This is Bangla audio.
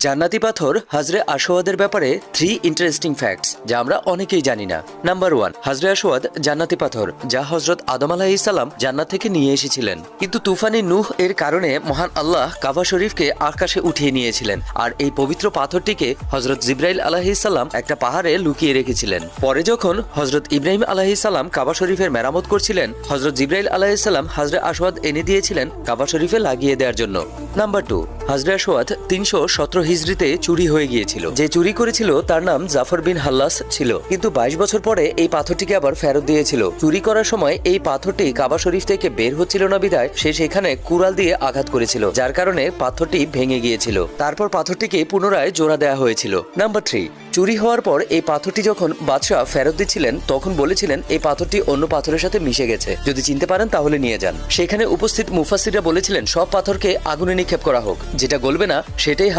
জান্নাতি পাথর হাজরে আসওয়াদের ব্যাপারে 3 ইন্টারেস্টিং ফ্যাক্টস যা আমরা অনেকেই জানি না। নাম্বার 1, হাজরে আসওয়াদ জান্নাতি পাথর যা হযরত আদম আলাইহিস সালাম জান্নাত থেকে নিয়ে এসেছিলেন, কিন্তু তুফানি নূহ এর কারণে মহান আল্লাহ কাবা শরীফকে আকাশে উঠিয়ে নিয়েছিলেন আর এই পবিত্র পাথরটিকে হযরত জিবরাইল আলাইহিস সালাম একটা পাহাড়ে লুকিয়ে রেখেছিলেন। পরে যখন হযরত ইব্রাহিম আলাইহিস সালাম কাবা শরীফের মেরামত করছিলেন, হযরত জিবরাইল আলাইহিস সালাম হাজরে আসওয়াদ এনে দিয়েছিলেন কাবা শরীফে লাগিয়ে দেওয়ার জন্য। নাম্বার 2, হাজরে আসওয়াদ 317 হিজরিতে চুরি হয়ে গিয়েছিল। যে চুরি করেছিল তার নাম জাফর বিন হাল্লাস ছিল, কিন্তু 22 বছর পরে এই পাথরটিকে আবার ফেরত দিয়েছিল। চুরি করার সময় এই পাথরটি কাবা শরীফ থেকে বের হচ্ছিল না বিধায় সে সেখানে কুড়াল দিয়ে আঘাত করেছিল, যার কারণে পাথরটি ভেঙে গিয়েছিল। তারপর পাথরটিকে পুনরায় জোড়া দেওয়া হয়েছিল। নাম্বার 3, চুরি হওয়ার পর এই পাথরটি যখন বাদশাহ ফেরত দিচ্ছিলেন তখন বলেছিলেন এই পাথরটি অন্য পাথরের সাথে মিশে গেছে, যদি চিনতে পারেন তাহলে নিয়ে যান। সেখানে উপস্থিত মুফাসসিররা বলেছিলেন সব পাথরকে আগুনে নিক্ষেপ করা হোক, যেটা গলবে না সেটাই